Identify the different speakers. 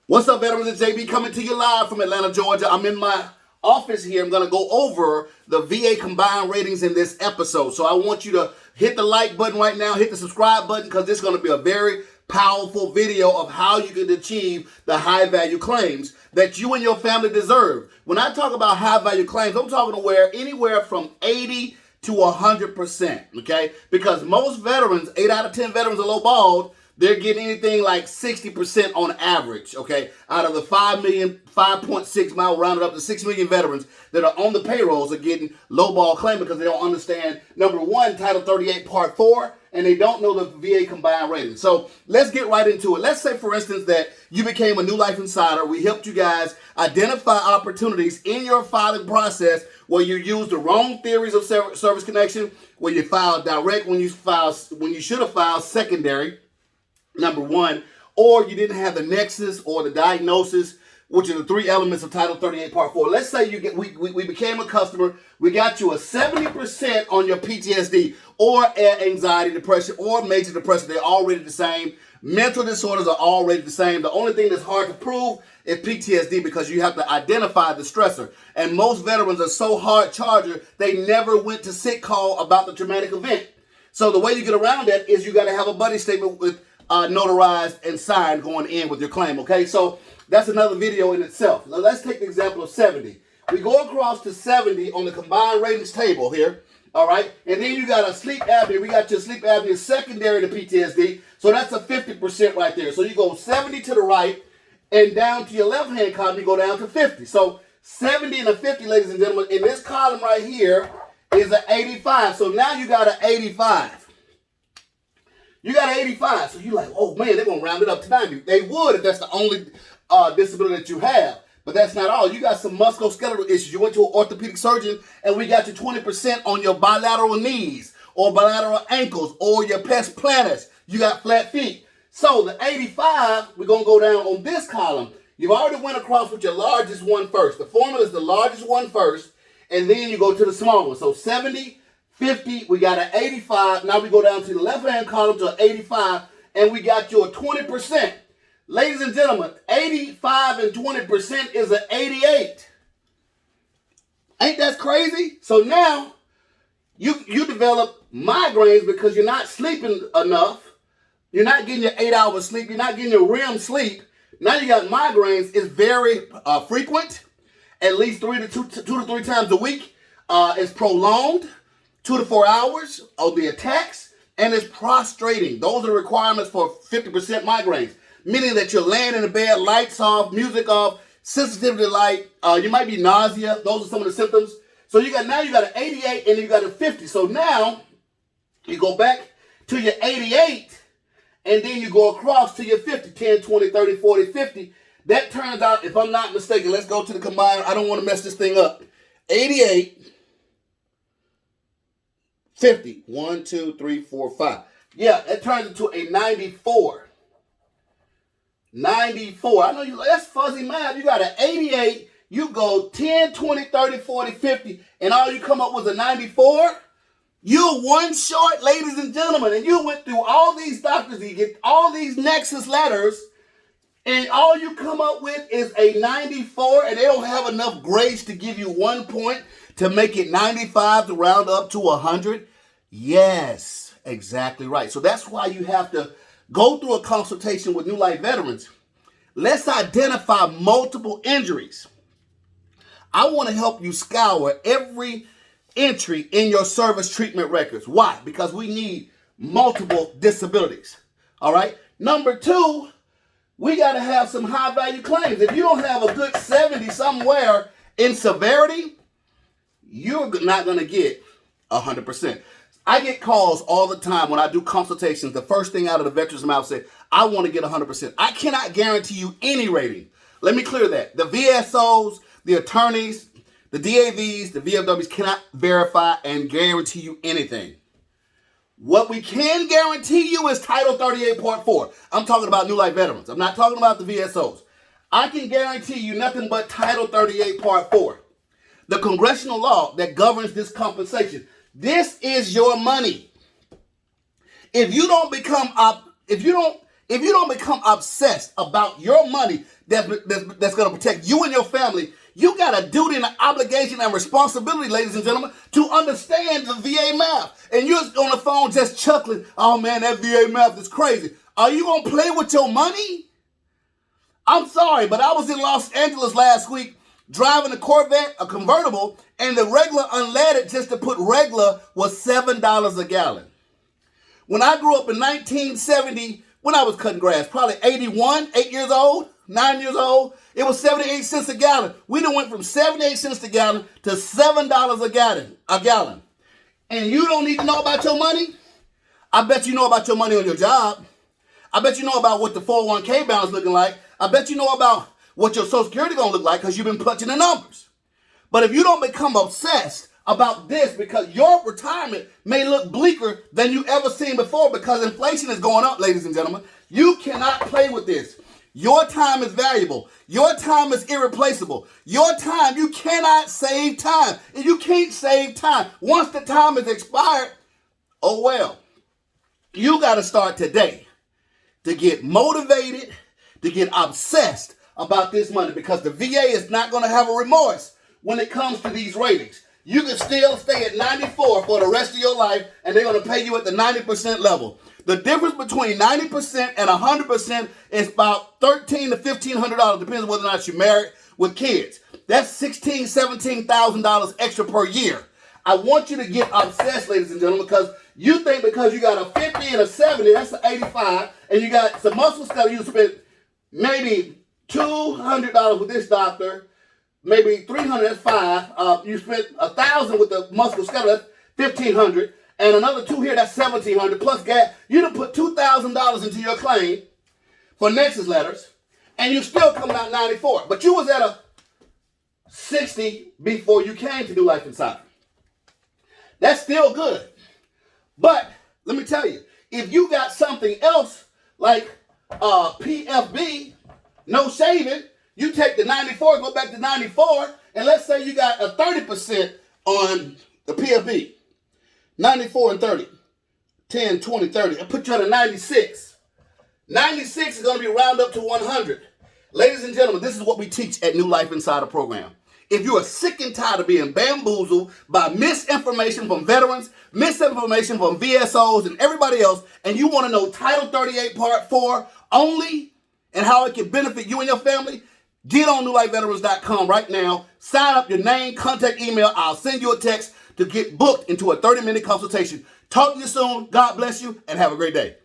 Speaker 1: What's up, veterans? It's JB coming to you live from Atlanta, Georgia. I'm in my office here. I'm going to go over the VA combined ratings in this episode. So I want you to hit the like button right now, hit the subscribe button, because this is going to be a very powerful video of how you can achieve the high value claims that you and your family deserve. When I talk about high value claims, I'm talking to anywhere from 80 to 100%, okay? Because most veterans, 8 out of 10 veterans are low balled. They're getting anything like 60% on average, okay? Out of the 5.6 mile rounded up to 6 million veterans that are on the payrolls are getting lowball claim because they don't understand, number one, Title 38 Part 4, and they don't know the VA combined rating. So let's get right into it. Let's say, for instance, that you became a New Life Insider. We helped you guys identify opportunities in your filing process where you used the wrong theories of service connection, where you filed direct when you should have filed secondary, number one, or you didn't have the nexus or the diagnosis, which are the three elements of Title 38 Part 4. Let's say we became a customer, we got you a 70% on your PTSD or anxiety, depression, or major depression. They're already the same. Mental disorders are already the same. The only thing that's hard to prove is PTSD because you have to identify the stressor. And most veterans are so hard charger, they never went to sick call about the traumatic event. So the way you get around that is you got to have a buddy statement with notarized and signed going in with your claim, okay? So that's another video in itself. Now let's take the example of 70. We go across to 70 on the combined ratings table here, all right? And then you got a sleep apnea. We got your sleep apnea secondary to PTSD, so that's a 50% right there. So you go 70 to the right, and down to your left-hand column, you go down to 50. So 70 and a 50, ladies and gentlemen, in this column right here is an 85. So now you got an 85. You got an 85, so you're like, oh man, they're going to round it up to 90. They would if that's the only disability that you have. But that's not all. You got some musculoskeletal issues. You went to an orthopedic surgeon and we got you 20% on your bilateral knees or bilateral ankles or your pes planus. You got flat feet. So the 85, we're going to go down on this column. You've already went across with your largest one first. The formula is the largest one first, and then you go to the small one. So 70, 50, we got an 85. Now we go down to the left-hand column to an 85, and we got your 20%. Ladies and gentlemen, 85 and 20% is an 88. Ain't that crazy? So now you develop migraines because you're not sleeping enough. You're not getting your 8 hours sleep. You're not getting your REM sleep. Now you got migraines. It's very frequent, at least 2 to 3 times a week. It's prolonged. 2 to 4 hours of the attacks, and it's prostrating. Those are the requirements for 50% migraines, meaning that you're laying in the bed, lights off, music off, sensitivity to light. You might be nausea. Those are some of the symptoms. So you got an 88 and then you got a 50. So now you go back to your 88 and then you go across to your 50, 10, 20, 30, 40, 50. That turns out, if I'm not mistaken, let's go to the combined. I don't want to mess this thing up. 88. 50. 1, 2, 3, 4, 5. Yeah, it turns into a 94. 94. I know you like, that's fuzzy math. You got an 88. You go 10, 20, 30, 40, 50, and all you come up with a 94. You're one short, ladies and gentlemen, and you went through all these doctors, you get all these Nexus letters, and all you come up with is a 94, and they don't have enough grades to give you 1 point to make it 95 to round up to 100? Yes, exactly right. So that's why you have to go through a consultation with New Life veterans. Let's identify multiple injuries. I want to help you scour every entry in your service treatment records. Why? Because we need multiple disabilities. All right? Number 2, we got to have some high value claims. If you don't have a good 70 somewhere in severity, you're not going to get 100%. I get calls all the time when I do consultations. The first thing out of the veteran's mouth said, I want to get 100%. I cannot guarantee you any rating. Let me clear that. The VSOs, the attorneys, the DAVs, the VFWs cannot verify and guarantee you anything. What we can guarantee you is Title 38 Part 4. I'm talking about New Life veterans. I'm not talking about the VSOs. I can guarantee you nothing but Title 38 Part 4. The congressional law that governs this compensation. This is your money. If you don't become obsessed about your money that's going to protect you and your family, you got a duty and an obligation and responsibility, ladies and gentlemen, to understand the VA math. And you're on the phone just chuckling, oh man, that VA math is crazy. Are you going to play with your money? I'm sorry, but I was in Los Angeles last week driving a Corvette, a convertible, and the regular unleaded, just to put regular, was $7 a gallon. When I grew up in 1970, when I was cutting grass, probably 81, 8 years old, 9 years old, it was 78 cents a gallon. We done went from 78 cents a gallon to $7 a gallon. And you don't need to know about your money? I bet you know about your money on your job. I bet you know about what the 401k balance looking like. I bet you know about what your Social Security going to look like because you've been punching the numbers. But if you don't become obsessed about this, because your retirement may look bleaker than you ever seen before because inflation is going up, ladies and gentlemen, you cannot play with this. Your time is valuable. Your time is irreplaceable. Your time, you cannot save time. And you can't save time. Once the time is expired, oh well. You got to start today to get motivated, to get obsessed about this money, because the VA is not going to have a remorse when it comes to these ratings. You can still stay at 94 for the rest of your life, and they're going to pay you at the 90% level. The difference between 90% and 100% is about $1,300 to $1,500, depends on whether or not you're married with kids. That's $16,000, $17,000 extra per year. I want you to get obsessed, ladies and gentlemen, because you think because you got a 50 and a 70, that's an 85, and you got some musculoskeletal, you spent maybe $200 with this doctor, maybe $300, that's $5. You spent $1,000 with the musculoskeletal, that's $1,500, and another $2 here, that's $1,700 plus gas. You done put $2,000 into your claim for Nexus letters, and you still coming out 94. But you was at a 60 before you came to New Life Inside. That's still good. But let me tell you, if you got something else like PFB, no shaving, you take the 94, go back to 94, and let's say you got a 30% on the PFB. 94 and 30. 10, 20, 30. I put you at a 96. 96 is going to be round up to 100. Ladies and gentlemen, this is what we teach at New Life Insider program. If you are sick and tired of being bamboozled by misinformation from veterans, misinformation from VSOs and everybody else, and you want to know Title 38 Part 4 only and how it can benefit you and your family, get on newlifeveterans.com right now. Sign up your name, contact, email. I'll send you a text to get booked into a 30-minute consultation. Talk to you soon. God bless you, and have a great day.